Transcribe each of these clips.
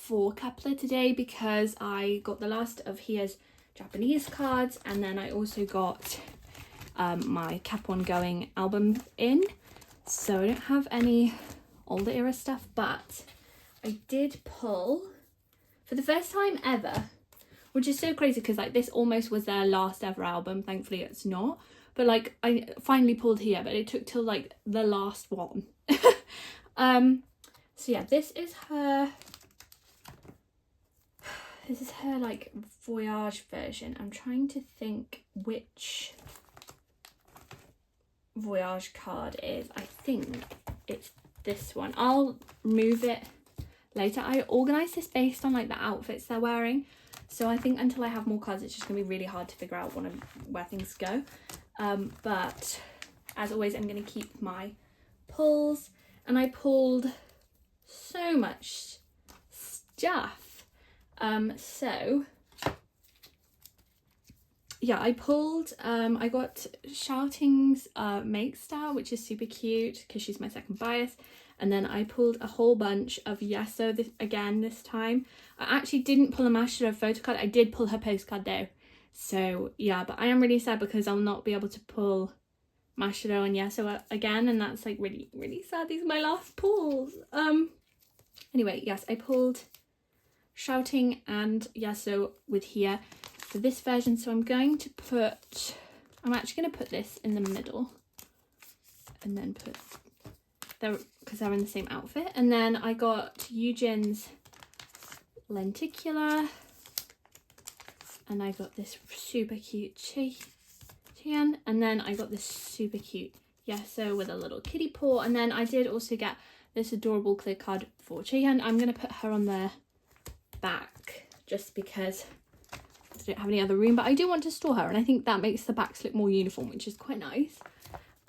for Kepler today because I got the last of Hia's Japanese cards, and then I also got my Kept One Going album in. So I don't have any older era stuff, but I did pull for the first time ever, which is so crazy because like this almost was their last ever album. Thankfully it's not, but like I finally pulled Hia, but it took till like the last one. So yeah, this is her like Voyage version. I'm trying to think which Voyage card is. I think it's this one. I'll move it later. I organised this based on like the outfits they're wearing, so I think until I have more cards it's just gonna be really hard to figure out where things go, but as always I'm gonna keep my pulls, and I pulled so much stuff. So yeah, I pulled I got Shouting's Make Style, which is super cute because she's my second bias. And then I pulled a whole bunch of Yeso this time. I actually didn't pull a Mashiro photo card. I did pull her postcard though. So yeah, but I am really sad because I'll not be able to pull Mashiro and Yeso again, and that's like really, really sad. These are my last pulls. Anyway, yes, I pulled Shouting and Yeso with Hia for this version. So I'm actually going to put this in the middle and then put because they're in the same outfit. And then I got Yujin's Lenticular, and I got this super cute Chian, and then I got this super cute Yeso with a little kitty paw, and then I did also get this adorable clear card for Chian. I'm going to put her on the back just because I don't have any other room, but I do want to store her, and I think that makes the backs look more uniform, which is quite nice.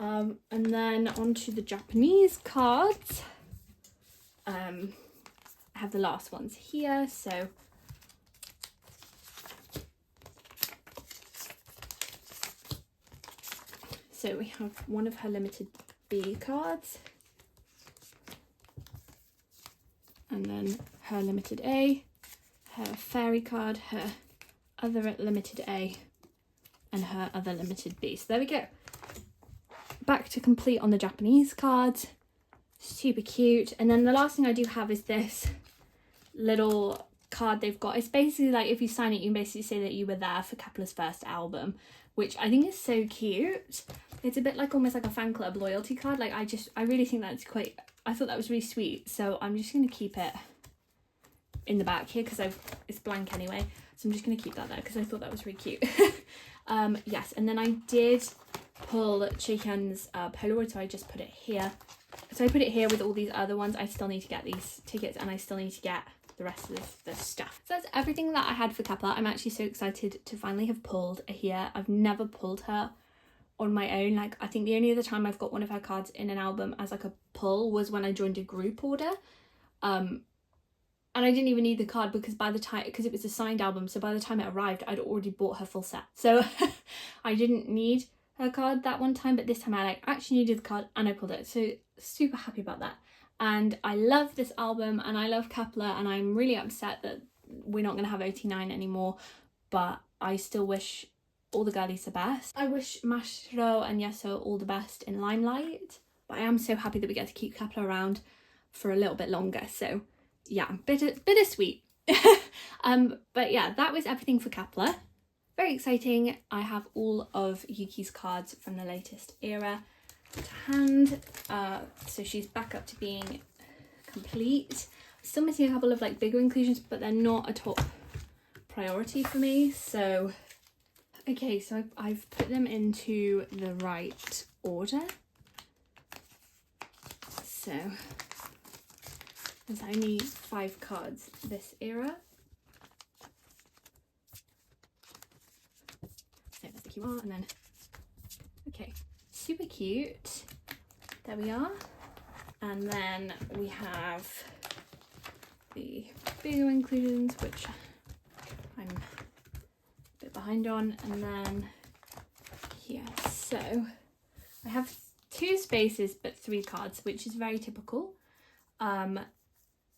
And then onto the Japanese cards. I have the last ones here, so we have one of her limited B cards, and then her limited A, her fairy card, her other limited A, and her other limited B. So there we go. Back to complete on the Japanese cards. Super cute. And then the last thing I do have is this little card they've got. It's basically like if you sign it, you can basically say that you were there for Kepler's first album, which I think is so cute. It's a bit like almost like a fan club loyalty card. Like I really think that's I thought that was really sweet. So I'm just going to keep it in the back here because it's blank anyway. So I'm just going to keep that there because I thought that was really cute. Yes, and then I did pull Chikan's Polaroid, so I just put it here. So I put it here with all these other ones. I still need to get these tickets, and I still need to get the rest of the stuff. So that's everything that I had for Kepler. I'm actually so excited to finally have pulled a Hia. I've never pulled her on my own. Like I think the only other time I've got one of her cards in an album as like a pull was when I joined a group order. And I didn't even need the card because because it was a signed album, so by the time it arrived I'd already bought her full set. So I didn't need her card that one time, but this time I actually needed the card and I pulled it. So super happy about that. And I love this album and I love Kepler, and I'm really upset that we're not going to have OT9 anymore, but I still wish all the girlies the best. I wish Mashiro and Yeso all the best in Limelight, but I am so happy that we get to keep Kepler around for a little bit longer. So yeah, bittersweet. But yeah, that was everything for Kepler. Very exciting. I have all of Yuki's cards from the latest era to hand. So she's back up to being complete. Still missing a couple of like bigger inclusions, but they're not a top priority for me. So okay, so I've put them into the right order. So there's only 5 cards this era. So there's the QR, and then okay, super cute. There we are. And then we have the bigger inclusions, which I'm a bit behind on, and then here. So I have 2 spaces but 3 cards, which is very typical.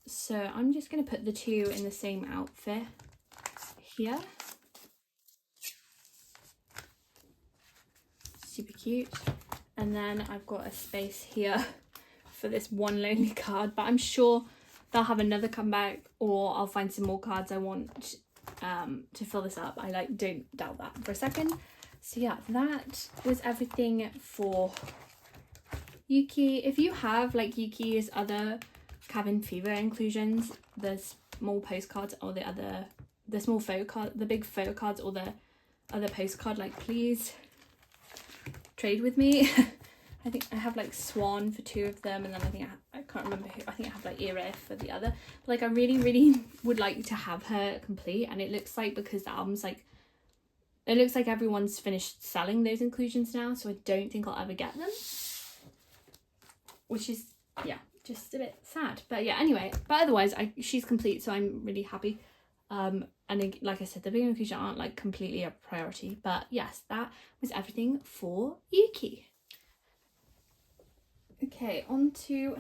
So I'm just going to put the two in the same outfit here. Super cute. And then I've got a space here for this one lonely card, but I'm sure they'll have another comeback, or I'll find some more cards I want to fill this up. I don't doubt that for a second. So yeah, that was everything for Yuki. If you have like Yuki's other cabin fever inclusions, the small postcards or the small photo card, the big photo cards, or the other postcard, like please trade with me. I think I have like Swan for 2 of them, and then I think I can't remember who, I think I have like Era for the other. But like I really would like to have her complete, and it looks like, because the album's like, it looks like everyone's finished selling those inclusions now, so I don't think I'll ever get them, which is, yeah, just a bit sad. But yeah, anyway, but otherwise she's complete, so I'm really happy. And like I said, the big inclusion aren't like completely a priority, but yes, that was everything for Yuki. Okay, on to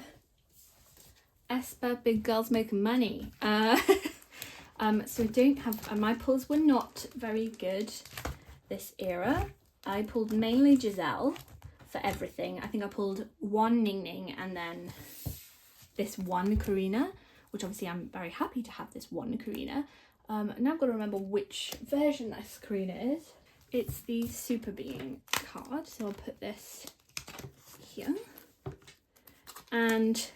Aespa, Big Girls Making Money. So I don't have, my pulls were not very good this era. I pulled mainly Giselle for everything. I think I pulled 1 Ning Ning and then this 1 Karina, which obviously I'm very happy to have this 1 Karina. Now I've got to remember which version this Karina is. It's the Super Being card, so I'll put this here. And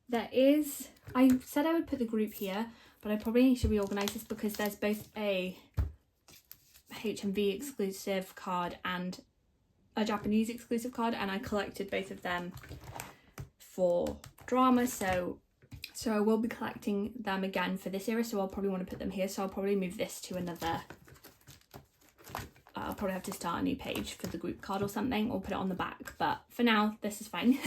there is, I said I would put the group here, but I probably need to reorganize this because there's both a HMV exclusive card and a Japanese exclusive card, and I collected both of them for drama, so I will be collecting them again for this era, so I'll probably want to put them here. So I'll probably move this to another, I'll probably have to start a new page for the group card or something, or put it on the back, but for now this is fine.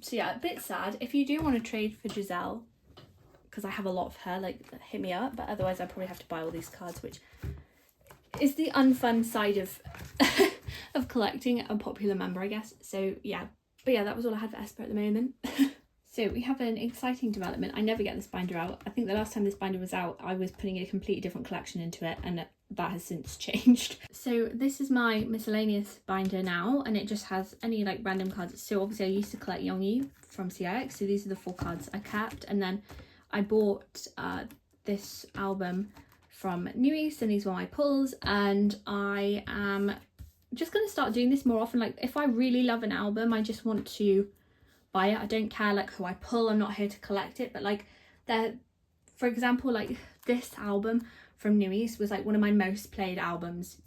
So yeah, a bit sad. If you do want to trade for Giselle, because I have a lot of her, like hit me up, but otherwise I probably have to buy all these cards, which is the unfun side of of collecting a popular member, I guess. So yeah, but yeah, that was all I had for Aespa at the moment. So we have an exciting development. I never get this binder out. I think the last time this binder was out, I was putting a completely different collection into it, and that has since changed. So this is my miscellaneous binder now, and it just has any like random cards. So obviously I used to collect Yoongi from CIX, so these are the 4 cards I kept, and then I bought this album from East, and these were my pulls, and I am just going to start doing this more often. Like if I really love an album, I just want to buy it. I don't care like who I pull, I'm not here to collect it, but like for example, like this album from East was like one of my most played albums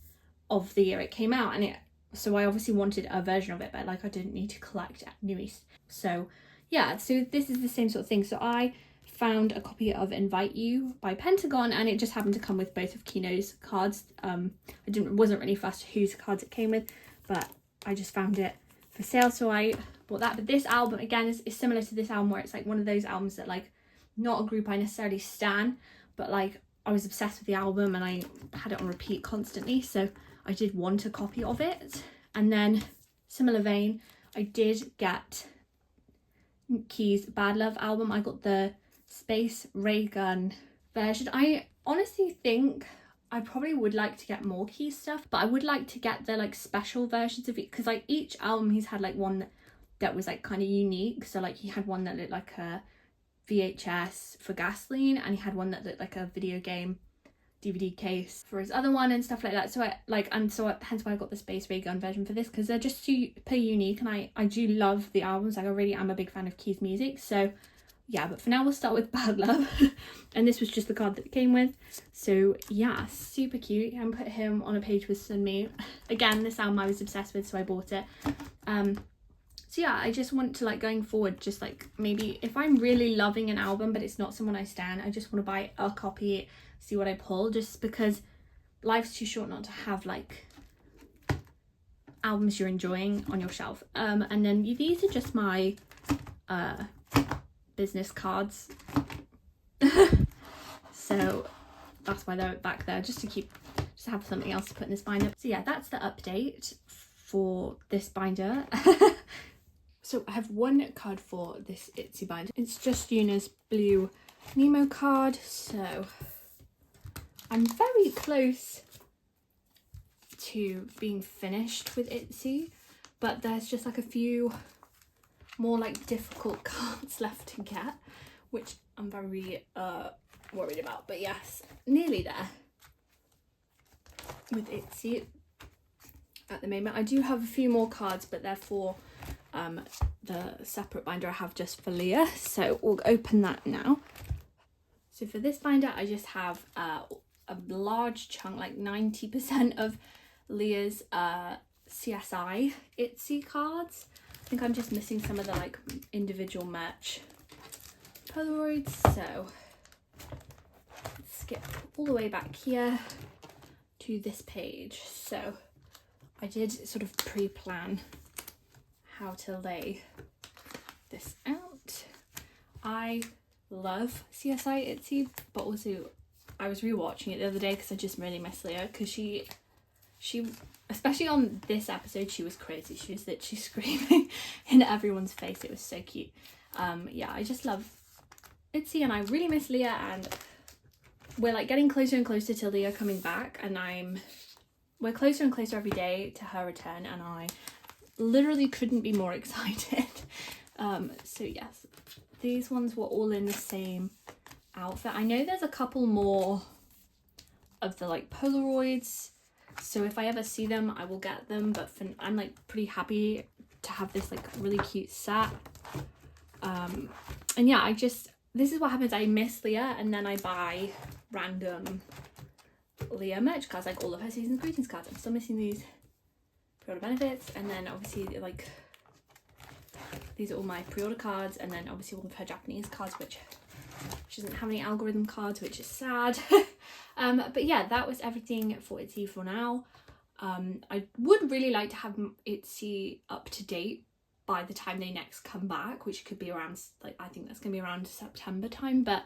of the year it came out, and so I obviously wanted a version of it, but like I didn't need to collect East. So yeah, so this is the same sort of thing. So I found a copy of Invite You by Pentagon, and it just happened to come with both of Kino's cards. I wasn't really fussed whose cards it came with, but I just found it for sale, so I bought that. But this album again is similar to this album, where it's like one of those albums that like not a group I necessarily stan, but like I was obsessed with the album and I had it on repeat constantly, so I did want a copy of it. And then similar vein, I did get Key's Bad Love album. I got the Space Ray Gun version. I honestly think I probably would like to get more Key stuff, but I would like to get the like special versions of it, because like each album he's had like one that was like kind of unique. So like he had one that looked like a VHS for Gasoline, and he had one that looked like a video game DVD case for his other one and stuff like that. So hence why I got the Space Ray Gun version for this, because they're just super unique, and I do love the albums. Like I really am a big fan of Key's music. So yeah, but for now we'll start with Bad Love. And this was just the card that it came with. So yeah, super cute. And put him on a page with Sunmi. Again, this album I was obsessed with, so I bought it. So yeah, I just want to like going forward, just like maybe if I'm really loving an album but it's not someone I stan, I just want to buy a copy, see what I pull, just because life's too short not to have like albums you're enjoying on your shelf. And then these are just my business cards. So that's why they're back there, just to have something else to put in this binder. So yeah, that's the update for this binder. So I have one card for this ITZY binder. It's just Yuna's blue Nemo card. So I'm very close to being finished with ITZY, but there's just like a few more like difficult cards left to get, which I'm very worried about. But yes, nearly there with ITZY at the moment. I do have a few more cards, but they're for the separate binder I have just for Leah, so we'll open that now. So for this binder I just have a large chunk, like 90% of Leah's CSI ITZY cards. I think I'm just missing some of the like individual merch Polaroids, so let's skip all the way back here to this page. So I did sort of pre-plan how to lay this out. I love CSI ITZY, but also I was rewatching it the other day because I just really miss Leah, because she especially on this episode, she was crazy. She was literally screaming in everyone's face. It was so cute. Yeah, I just love ITZY and I really miss Leah, and we're like getting closer and closer to Leah coming back, and we're closer and closer every day to her return, and I literally couldn't be more excited. So yes, these ones were all in the same outfit. I know there's a couple more of the like Polaroids, so if I ever see them I will get them, but I'm like pretty happy to have this like really cute set. And yeah, this is what happens. I miss Leah and then I buy random Leah merch cards, like all of her season's greetings cards. I'm still missing these pre-order benefits, and then obviously like these are all my pre-order cards, and then obviously all of her Japanese cards, which she doesn't have any algorithm cards, which is sad. But yeah, that was everything for ITZY for now. I would really like to have ITZY up to date by the time they next come back, which could be around, like, I think that's gonna be around September time, but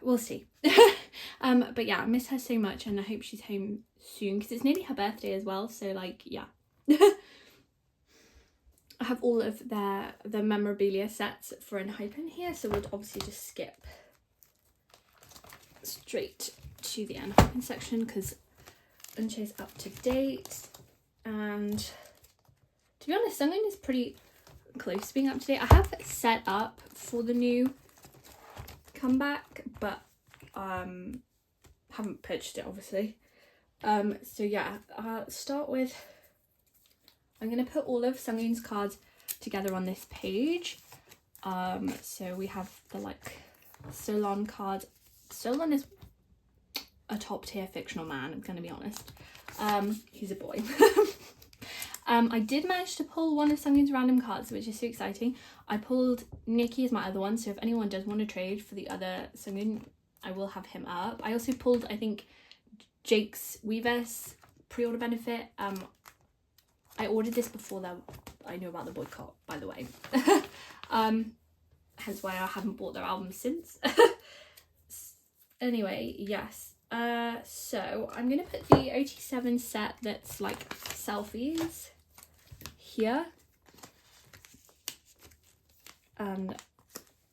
we'll see. But yeah, I miss her so much, and I hope she's home soon because it's nearly her birthday as well, so like, yeah. I have all of the memorabilia sets for Enhypen here, so we'll obviously just skip straight to the Enhypen section because Unche's up to date, and to be honest, Sungun is pretty close to being up to date. I have set up for the new comeback, but haven't purchased it obviously. So yeah, I'll start with, I'm going to put all of Sungun's cards together on this page. So we have the like Solon card. Solon is a top tier fictional man, I'm going to be honest. He's a boy. I did manage to pull one of Sungun's random cards, which is so exciting. I pulled Nikki as my other one, so if anyone does want to trade for the other Sungun, I will have him up. I also pulled, I think, Jake's Weavers pre-order benefit. I ordered this before I knew about the boycott, by the way. Hence why I haven't bought their album since. Anyway, yes. So I'm going to put the OT7 set that's like selfies here. And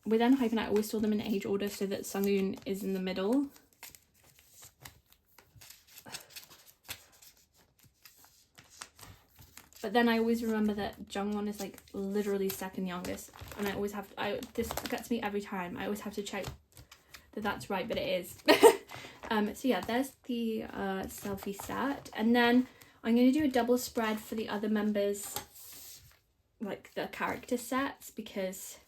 with Enhypen, I always store them in age order so that Sungun is in the middle. But then I always remember that Jungwon is like literally second youngest, and I always have this gets me every time. I always have to check that that's right, but it is. So yeah, there's the selfie set, and then I'm going to do a double spread for the other members, like the character sets, because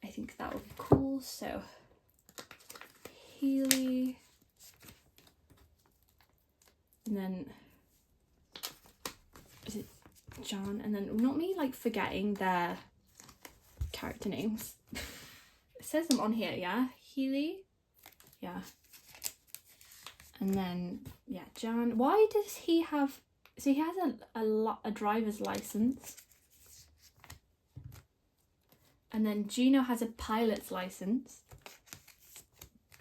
I think that would be cool. So Healy, and then is it John, and then not me like forgetting their character names. It says them on here, yeah. Healy, yeah. And then yeah, John. Why does he have? So he has a driver's license, and then Gino has a pilot's license.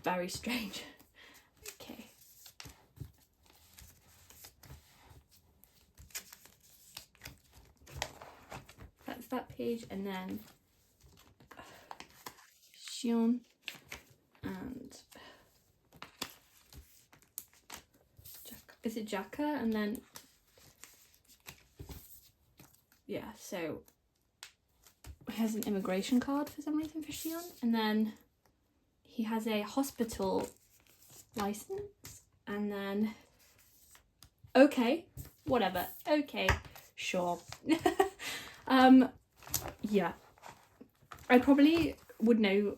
Very strange. Okay. page, and then Xion and is it Jaka, and then yeah, so he has an immigration card for some reason for Xion, and then he has a hospital license, and then okay, whatever, okay, sure. Yeah, I probably would know,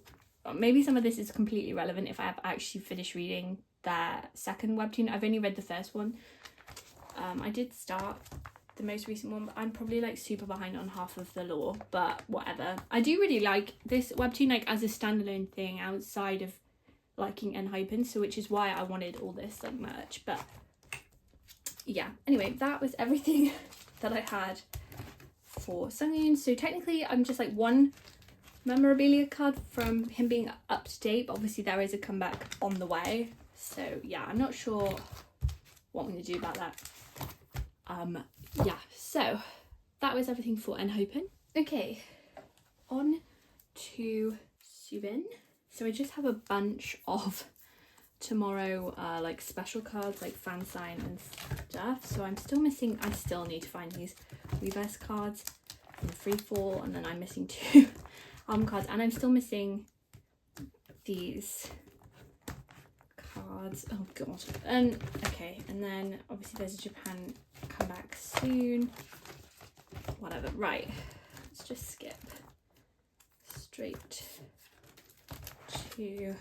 maybe some of this is completely irrelevant if I have actually finished reading their second webtoon. I've only read the first one. I did start the most recent one, but I'm probably like super behind on half of the lore, but whatever. I do really like this webtoon like as a standalone thing outside of liking Enhypen, so which is why I wanted all this like merch. But yeah, anyway, that was everything that I had for Sungyoon. So technically I'm just like one memorabilia card from him being up to date, but obviously there is a comeback on the way, so yeah, I'm not sure what I'm going to do about that. Yeah, so that was everything for Enhypen. Okay, on to Subin. So I just have a bunch of tomorrow like special cards, like fan sign and stuff. So I'm still missing, I still need to find these Weverse cards from Freefall, and then I'm missing 2 album cards, and I'm still missing these cards. Oh god. And okay, and then obviously there's a Japan comeback soon, whatever. Right, let's just skip straight to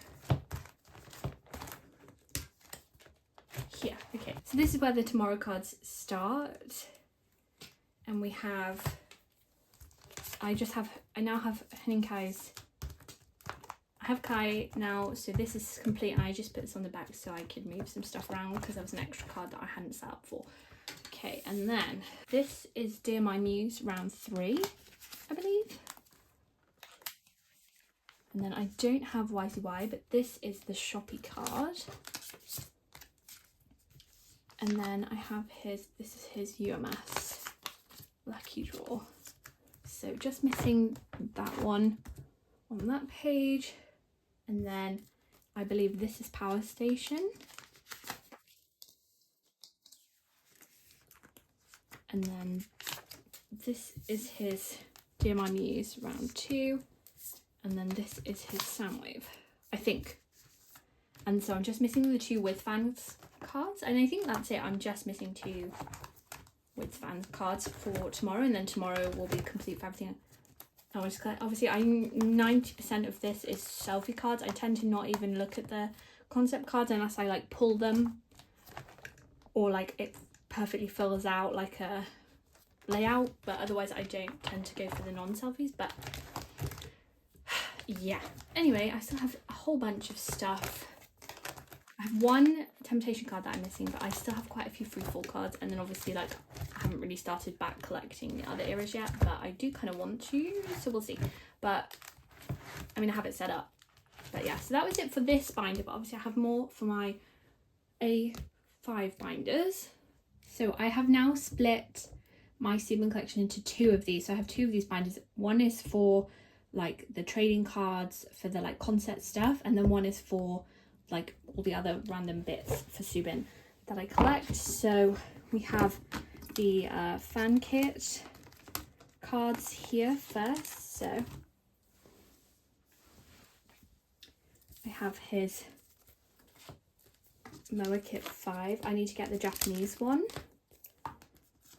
here. Okay, so this is where the tomorrow cards start, and we have, I now have Heninkai's, I have Kai now, so this is complete, and I just put this on the back so I could move some stuff around because there was an extra card that I hadn't set up for. Okay, and then this is Dear My Muse round 3, I believe. And then I don't have YCY, but this is the Shopee card. And then I have his, this is his UMS lucky draw. So just missing that one on that page. And then I believe this is Power Station. And then this is his Dear My Muse round 2. And then this is his Soundwave, I think. And so I'm just missing the 2 with fans cards. And I think that's it. I'm just missing 2 with fan cards for tomorrow. And then tomorrow will be complete for everything I want to collect. Obviously, 90% of this is selfie cards. I tend to not even look at the concept cards unless I like pull them, or like it perfectly fills out like a layout, but otherwise I don't tend to go for the non-selfies. But yeah, anyway, I still have a whole bunch of stuff. I have 1 temptation card that I'm missing, but I still have quite a few Freefall cards, and then obviously like I haven't really started back collecting the other eras yet, but I do kind of want to, so we'll see. But I mean, I have it set up. But yeah, so that was it for this binder, but obviously I have more for my A5 binders. So I have now split my Subin collection into 2 of these. So I have 2 of these binders. One is for like the trading cards for the like concept stuff, and then one is for like all the other random bits for Subin that I collect. So we have the fan kit cards here first. So I have his Moa Kit 5. I need to get the Japanese one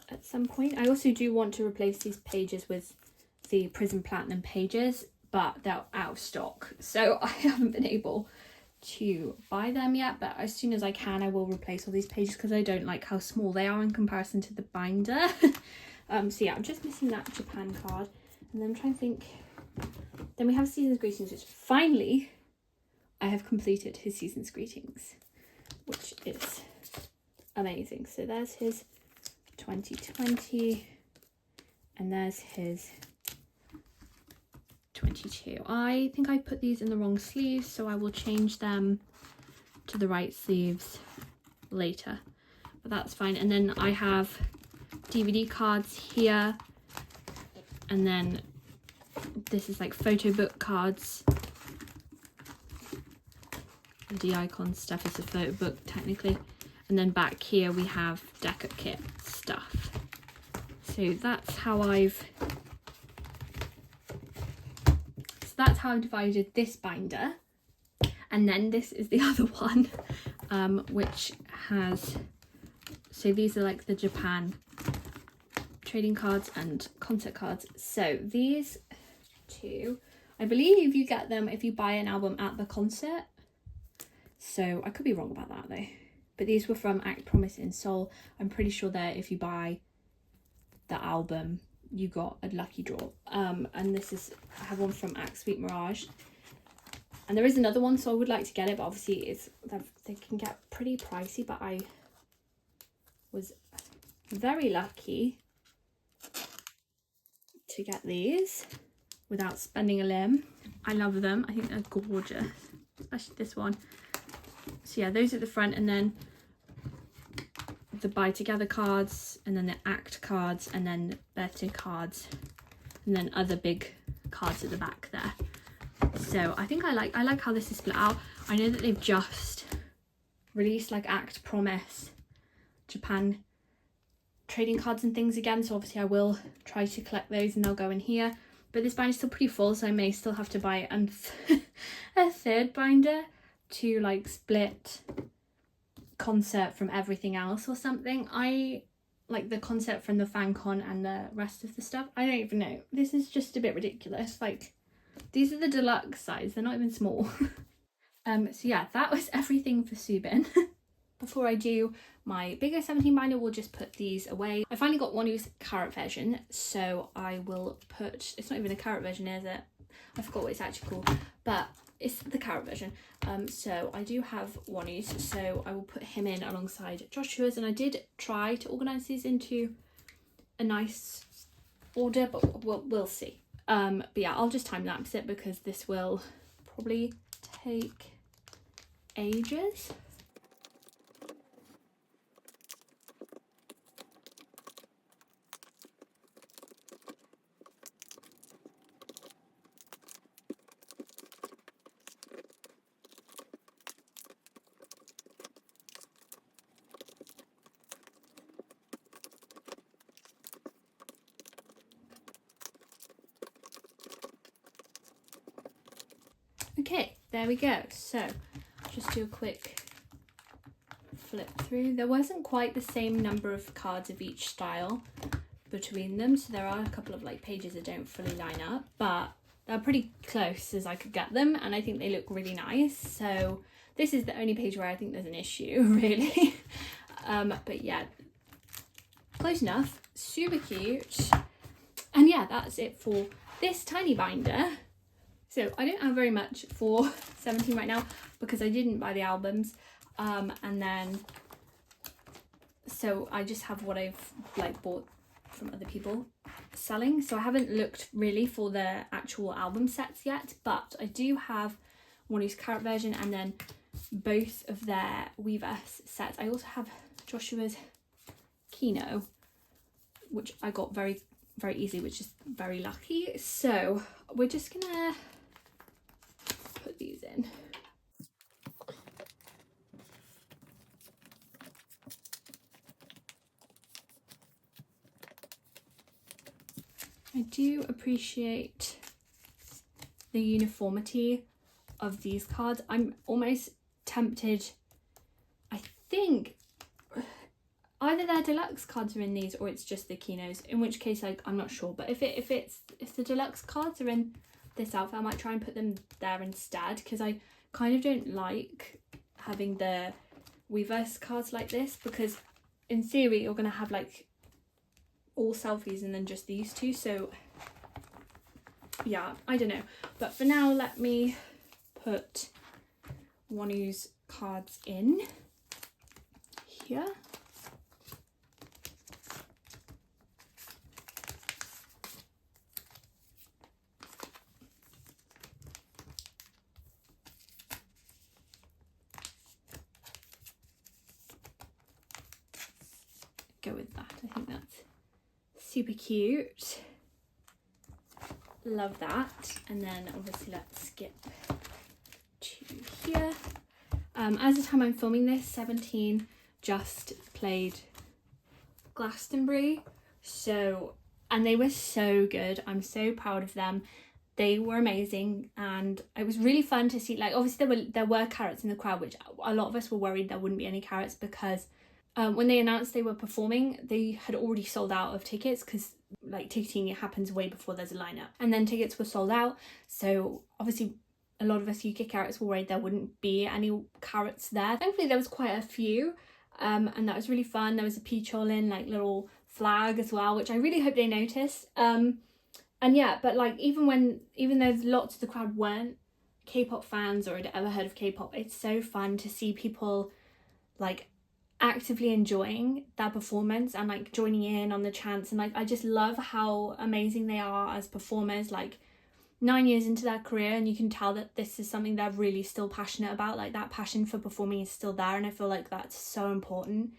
at some point. I also do want to replace these pages with the Prism Platinum pages, but they're out of stock, so I haven't been able to buy them yet. But as soon as I can, I will replace all these pages because I don't like how small they are in comparison to the binder. So yeah, I'm just missing that Japan card, and then I'm trying to think. Then we have Season's Greetings, which finally I have completed his Season's Greetings, which is amazing. So there's his 2020, and there's his 22. I think I put these in the wrong sleeves, so I will change them to the right sleeves later, but that's fine. And then I have DVD cards here, And then this is like photo book cards. The D-icon stuff is a photo book technically. And then back here we have Deco Kit stuff. So that's how I've divided this binder. And then this is the other one, which has, so these are like the Japan trading cards and concert cards. So these two, I believe you get them if you buy an album at the concert. So I could be wrong about that though. But these were from Act Promise in Seoul. I'm pretty sure that if you buy the album, you got a lucky draw. And this is, I have one from Act Sweet Mirage. And there is another one, so I would like to get it, but obviously they can get pretty pricey. But I was very lucky to get these without spending a limb. I love them. I think they're gorgeous, especially this one. So yeah, those at the front, and then the Buy Together cards, and then the Act cards, and then birthday cards, and then other big cards at the back there. So I think I like how this is split out. I know that they've just released like Act Promise Japan trading cards and things again, so obviously I will try to collect those and they'll go in here. But this binder is still pretty full, so I may still have to buy a third binder to like split concert from everything else or something. I like the concert from the fan con and the rest of the stuff. I don't even know. This is just a bit ridiculous. Like, these are the deluxe size, they're not even small. So yeah, that was everything for Subin. Before I do my bigger 17 binder, we'll just put these away. I finally got Wonu's carrot version, so I will put, it's not even a carrot version, is it? I forgot what it's actually called, but it's the carrot version. So I do have Wonu's, so I will put him in alongside Joshua's, and I did try to organise these into a nice order, but we'll see. But yeah, I'll just time lapse it because this will probably take ages. Okay, there we go. So just do a quick flip through. There wasn't quite the same number of cards of each style between them, so there are a couple of like pages that don't fully line up, but they're pretty close as I could get them, and I think they look really nice. So this is the only page where I think there's an issue, really. But yeah, close enough, super cute. And yeah, that's it for this tiny binder. So I don't have very much for 17 right now because I didn't buy the albums, and then so I just have what I've like bought from other people selling. So I haven't looked really for the actual album sets yet, but I do have Wonu's carrot version and then both of their Weverse sets. I also have Joshua's Kino, which I got very easily, which is very lucky. So we're just gonna put these in. I do appreciate the uniformity of these cards. I'm almost tempted, I think either their deluxe cards are in these or it's just the Kinos, in which case like I'm not sure, but if the deluxe cards are in this outfit, I might try and put them there instead, because I kind of don't like having the Weverse cards like this, because in theory you're gonna have like all selfies and then just these two, so yeah, I don't know. But for now, let me put Wonu's cards in here. Go with that. I think that's super cute. love that. And then obviously let's skip to here. As the time I'm filming this, 17 just played Glastonbury, and they were so good. I'm so proud of them. They were amazing, and it was really fun to see. Like, obviously there were carrots in the crowd, which a lot of us were worried there wouldn't be any carrots, because when they announced they were performing, they had already sold out of tickets, because like ticketing, it happens way before there's a lineup, and then tickets were sold out. So obviously a lot of us UK carrots were worried there wouldn't be any carrots there. Thankfully there was quite a few, and that was really fun. There was a peach in like little flag as well, which I really hope they noticed. And yeah, but like even though lots of the crowd weren't K-pop fans or had ever heard of K-pop, it's so fun to see people like actively enjoying their performance and like joining in on the chants, and like I just love how amazing they are as performers. Like 9 years into their career, and you can tell that this is something they're really still passionate about. Like that passion for performing is still there, and I feel like that's so important.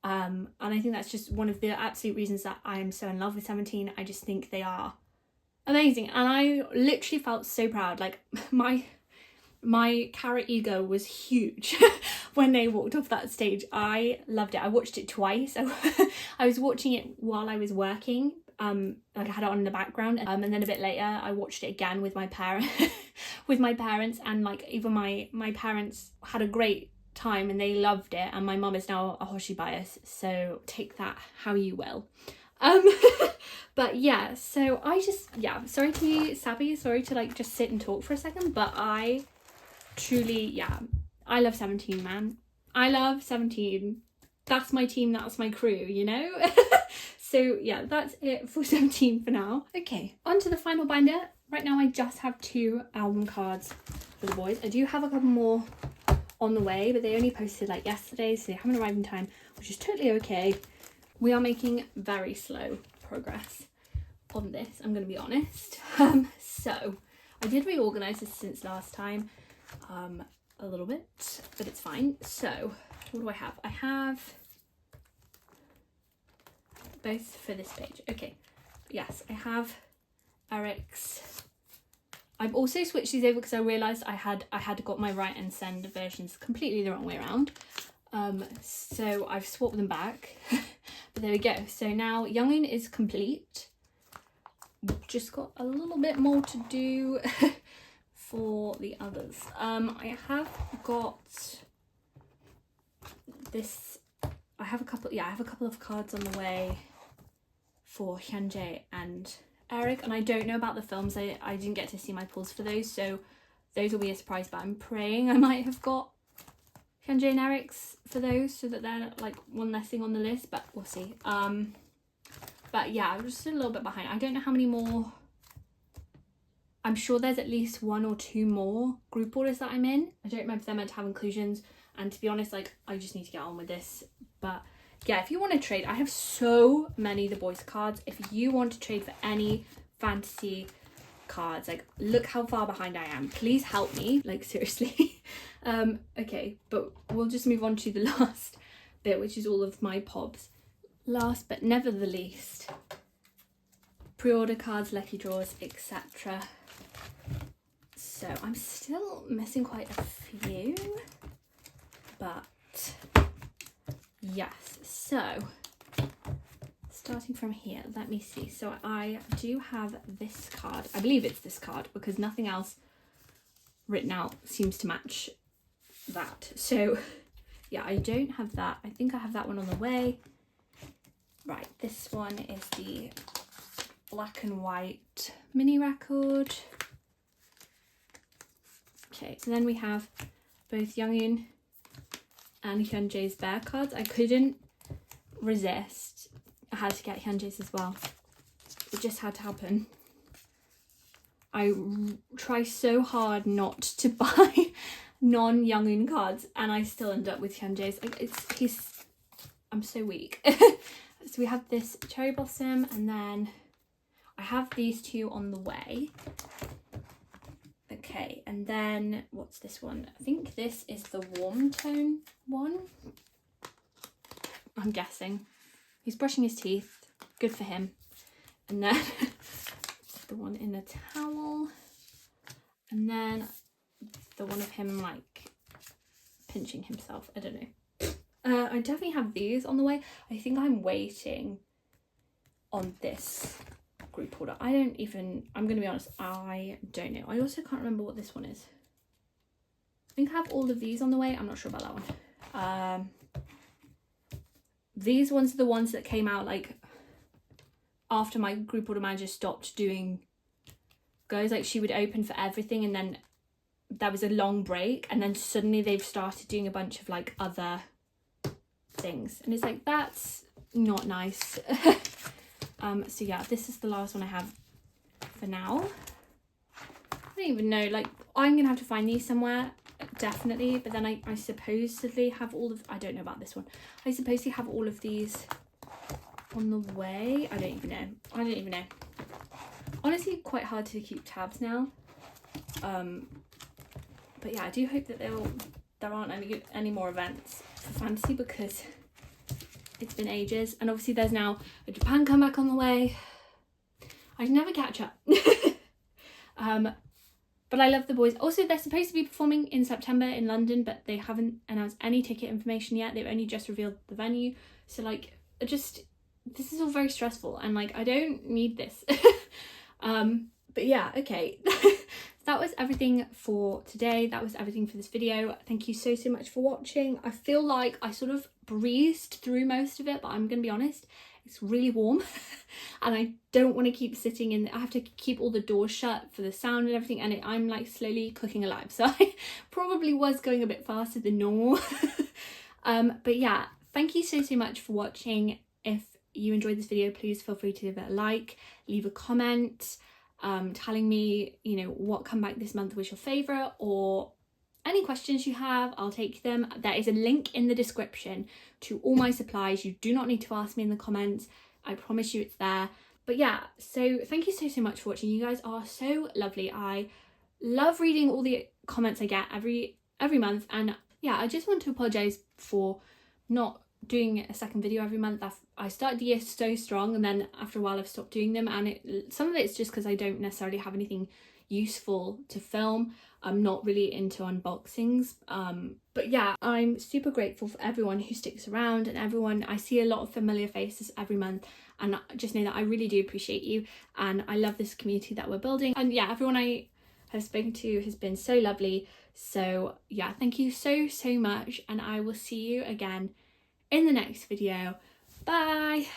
And I think that's just one of the absolute reasons that I am so in love with 17. I just think they are amazing, and I literally felt so proud. Like my carrot ego was huge when they walked off that stage. I loved it. I watched it twice. I was watching it while I was working, like I had it on in the background, and then a bit later I watched it again with my parents and like even my parents had a great time and they loved it, and my mum is now a Hoshi bias, so take that how you will. But yeah, so I just, yeah, sorry to be sappy, sorry to like just sit and talk for a second, but I truly, yeah, I love 17, man. I love 17. That's my team, that's my crew, you know? So yeah, that's it for 17 for now. Okay, on to the final binder. Right now I just have 2 album cards for the Boyz. I do have a couple more on the way, but they only posted like yesterday, so they haven't arrived in time, which is totally okay. We are making very slow progress on this, I'm going to be honest. So I did reorganize this since last time a little bit, but it's fine. So what do I have? I have both for this page. Okay, yes, I have Eric's. I've also switched these over because I realised I had got my write and send versions completely the wrong way around. So I've swapped them back. But there we go. So now Youngin is complete. We've just got a little bit more to do for the others. I have got this. I have a couple of cards on the way for Hyunjae and Eric, and I don't know about the films. I didn't get to see my pulls for those, so those will be a surprise, but I'm praying I might have got Hyunjae and Eric's for those, so that they're like one less thing on the list, but we'll see. But yeah, I'm just a little bit behind. I don't know how many more. I'm sure there's at least 1 or 2 more group orders that I'm in. I don't remember if they're meant to have inclusions, and to be honest, like I just need to get on with this. But yeah, if you want to trade, I have so many The Boyz cards. If you want to trade for any fantasy cards, like look how far behind I am. Please help me, like seriously. Okay, but we'll just move on to the last bit, which is all of my pobs. Last but never the least, pre-order cards, lucky draws, etc. So I'm still missing quite a few, but yes. So starting from here, let me see. So I do have this card. I believe it's this card because nothing else written out seems to match that. So yeah, I don't have that. I think I have that one on the way. Right, this one is the black and white mini record. Okay, so then we have both Youngin and Hyunjae's bear cards. I couldn't resist. I had to get Hyunjae's as well. It just had to happen. I try so hard not to buy non-Youngin cards, and I still end up with Hyunjae's. Like I'm so weak. So we have this cherry blossom, and then I have these 2 on the way. Okay, and then what's this one? I think this is the warm tone one. I'm guessing. He's brushing his teeth. Good for him. And then the one in a towel, and then the one of him like pinching himself. I don't know. I definitely have these on the way. I think I'm waiting on this group order. I'm gonna be honest, I don't know. I also can't remember what this one is. I think I have all of these on the way. I'm not sure about that one. These ones are the ones that came out like after my group order manager stopped doing goes. Like she would open for everything, and then there was a long break, and then suddenly they've started doing a bunch of like other things, and it's like, that's not nice. So yeah, this is the last one I have for now. I don't even know, like I'm gonna have to find these somewhere definitely, but then I supposedly have all of, I don't know about this one, I supposedly have all of these on the way. I don't even know. Honestly, quite hard to keep tabs now. But yeah, I do hope that there aren't any more events for fantasy, because it's been ages, and obviously there's now a Japan comeback on the way. I never catch up. But I love the Boyz. Also, they're supposed to be performing in September in London, but they haven't announced any ticket information yet. They've only just revealed the venue. So like, this is all very stressful, and like I don't need this. But yeah, okay. That was everything for today. That was everything for this video. Thank you so much for watching. I feel like I sort of breezed through most of it, but I'm gonna be honest, it's really warm and I don't want to keep sitting in. I have to keep all the doors shut for the sound and everything, and I'm like slowly cooking alive, so I probably was going a bit faster than normal. But yeah, thank you so much for watching. If you enjoyed this video, please feel free to leave it a like, leave a comment telling me, you know, what comeback this month was your favorite, or any questions you have. I'll take them. There is a link in the description to all my supplies. You do not need to ask me in the comments. I promise you it's there. But yeah, so thank you so much for watching. You guys are so lovely. I love reading all the comments I get every month, and yeah, I just want to apologize for not doing a second video every month. I started the year so strong, and then after a while I've stopped doing them, and some of it's just because I don't necessarily have anything useful to film. I'm not really into unboxings, but yeah, I'm super grateful for everyone who sticks around, and everyone, I see a lot of familiar faces every month, and just know that I really do appreciate you, and I love this community that we're building. And yeah, everyone I have spoken to has been so lovely. So yeah, thank you so much, and I will see you again in the next video. Bye.